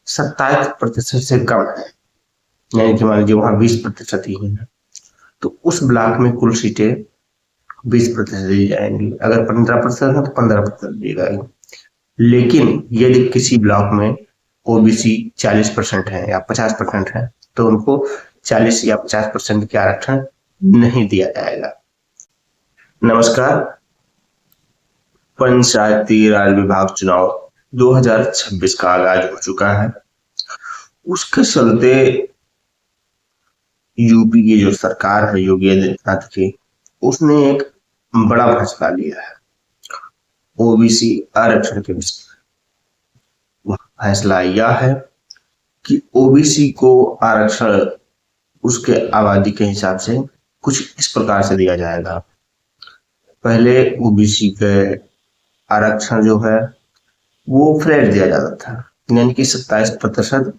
27% से कम है, यानी कि मान लीजिए वहां 20% ही है, तो उस ब्लॉक में कुल सीटें 20% दी जाएंगी। अगर 15% है तो 15% दी जाएगी। लेकिन यदि किसी ब्लॉक में ओबीसी 40% है या 50% है तो उनको 40 या 50% के आरक्षण नहीं दिया जाएगा। नमस्कार। पंचायती राज विभाग चुनाव 2026 का आगाज हो चुका है। उसके चलते यूपी की जो सरकार है योगी आदित्यनाथ की, उसने एक बड़ा फैसला लिया है ओबीसी आरक्षण के विषय में। वह फैसला यह है कि ओबीसी को आरक्षण उसके आबादी के हिसाब से कुछ इस प्रकार से दिया जाएगा। पहले ओबीसी के आरक्षण जो है वो फ्लैट दिया जाता था, यानी कि 27%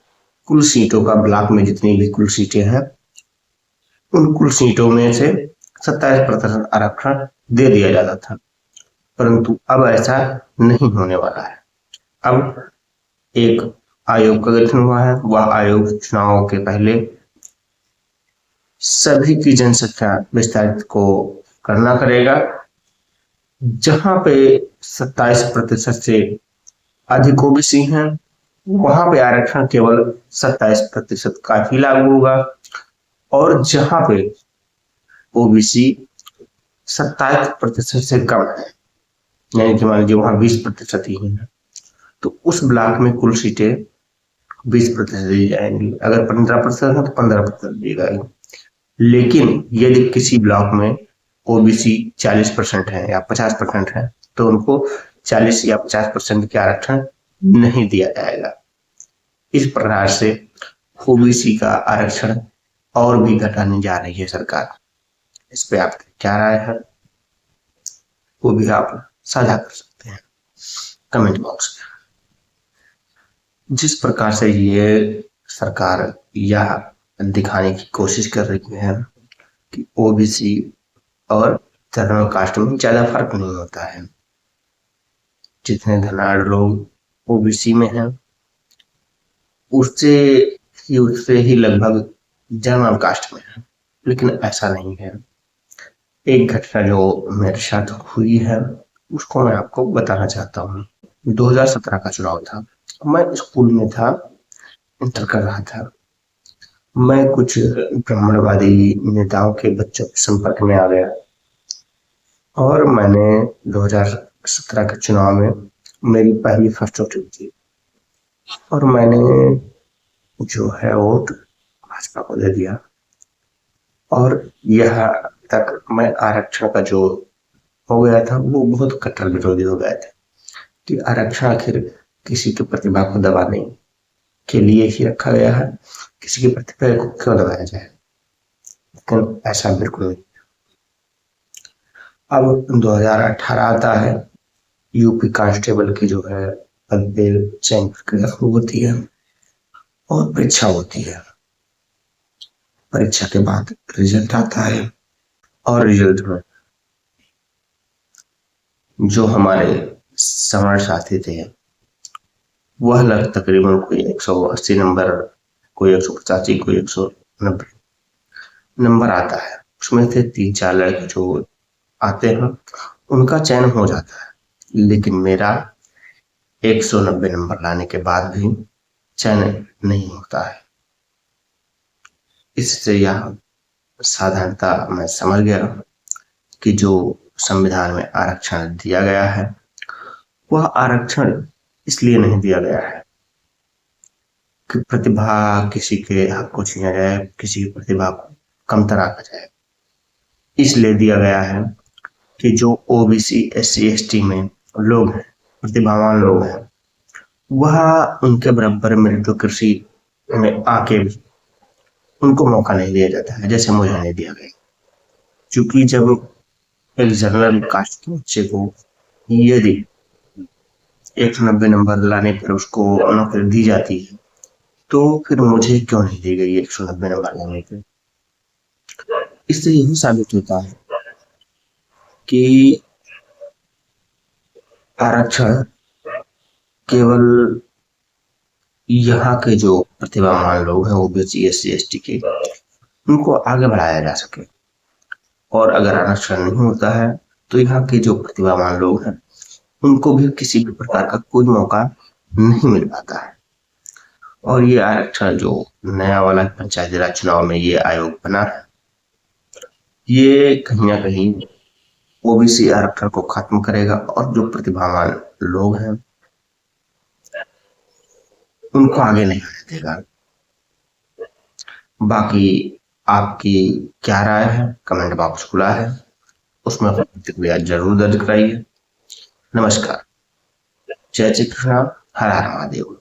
कुल सीटों का, ब्लॉक में जितनी भी कुल सीटें हैं उन कुल सीटों में से 27% आरक्षण दे दिया जाता था। परंतु अब ऐसा नहीं होने वाला है। अब एक आयोग का गठन हुआ है। वह आयोग चुनाव के पहले सभी की जनसंख्या विस्तारित को करना करेगा। जहां पे 27% से अधिक ओबीसी हैं वहां पे आरक्षण केवल 27% का ही लागू होगा, और जहां पे ओबीसी 27% से कम है, यानी कि मान लीजिए वहां 20% ही है, तो उस ब्लॉक में कुल सीटें 20% दी जाएंगी। अगर 15% है तो 15% दी जाएगी। लेकिन यदि किसी ब्लॉक में ओबीसी 40% है या 50% है तो उनको 40 या 50% के आरक्षण नहीं दिया जाएगा। इस प्रकार से ओबीसी का आरक्षण और भी घटाने जा रही है सरकार। इस पे आपकी क्या राय है वो भी आप साझा कर सकते हैं कमेंट बॉक्स में। जिस प्रकार से ये सरकार यह दिखाने की कोशिश कर रही है कि ओबीसी और जनरल कास्ट में ज्यादा फर्क नहीं होता है, जितने धनाढ़ लोग ओबीसी में हैं उससे ही लगभग जनरल कास्ट में है, लेकिन ऐसा नहीं है। एक घटना जो मेरे साथ हुई है उसको मैं आपको बताना चाहता हूँ। 2017 का चुनाव था। मैं स्कूल में था, इंटर कर रहा था। मैं कुछ ब्राह्मणवादी नेताओं के बच्चों के संपर्क में आ गया और मैंने 2017 के चुनाव में मेरी पहली फर्स्ट वोटिंग थी और मैंने जो है वोट भाजपा को दे दिया। और यह तक मैं आरक्षण का जो हो गया था वो बहुत कट्टर विरोधी हो गए थे कि आरक्षण आखिर किसी की प्रतिभा को दबाने के लिए ही रखा गया है, किसी की प्रतिभा को क्यों दबाया जाए। लेकिन ऐसा बिल्कुल नहीं। अब 2018 आता है, यूपी कांस्टेबल की जो है पद पे चयन प्रक्रिया होती है और परीक्षा होती है। परीक्षा के बाद रिजल्ट आता है और रिजल्ट में जो हमारे समर साथी थे वह लग तकरीबन कोई 180 नंबर, कोई 185, कोई 190 नंबर आता है। उसमें से 3-4 लड़के जो आते हैं उनका चयन हो जाता है, लेकिन मेरा 190 नंबर लाने के बाद भी चयन नहीं होता है। इससे यह साधारणता मैं समझ गया कि जो संविधान में आरक्षण दिया गया है वह आरक्षण इसलिए नहीं दिया गया है कि प्रतिभा किसी के हक को छीना जाए, किसी की प्रतिभा को कमतर रखा जाए। इसलिए दिया गया है कि जो ओबीसी SC ST में लोग हैं, प्रतिभावान लोग हैं, वह उनके बराबर मेरिटोक्रेसी में आके भी उनको मौका नहीं दिया जाता है, जैसे मुझे नहीं दिया गया। क्योंकि जब एक जनरल कास्ट के बच्चे को यदि 190 नंबर लाने पर उसको नौकरी दी जाती है तो फिर मुझे क्यों नहीं दी गई 190 नंबर लाने पर। इससे यही साबित होता है कि आरक्षण केवल यहाँ के जो प्रतिभावान लोग हैं ओबीसी SC ST के, उनको आगे बढ़ाया जा सके। और अगर आरक्षण नहीं होता है तो यहाँ के जो प्रतिभावान लोग हैं उनको भी किसी भी प्रकार का कोई मौका नहीं मिल पाता है। और ये आरक्षण जो नया वाला पंचायती राज चुनाव में ये आयोग बना है, ये कहीं ना कहीं ओबीसी आरक्षण को खत्म करेगा और जो प्रतिभावान लोग हैं उनको आगे नहीं आने देगा। बाकी आपकी क्या राय है, कमेंट बॉक्स खुला है, उसमें अपनी प्रतिक्रिया जरूर दर्ज कराइए। नमस्कार, जय श्री कृष्णा, हर हर महादेव।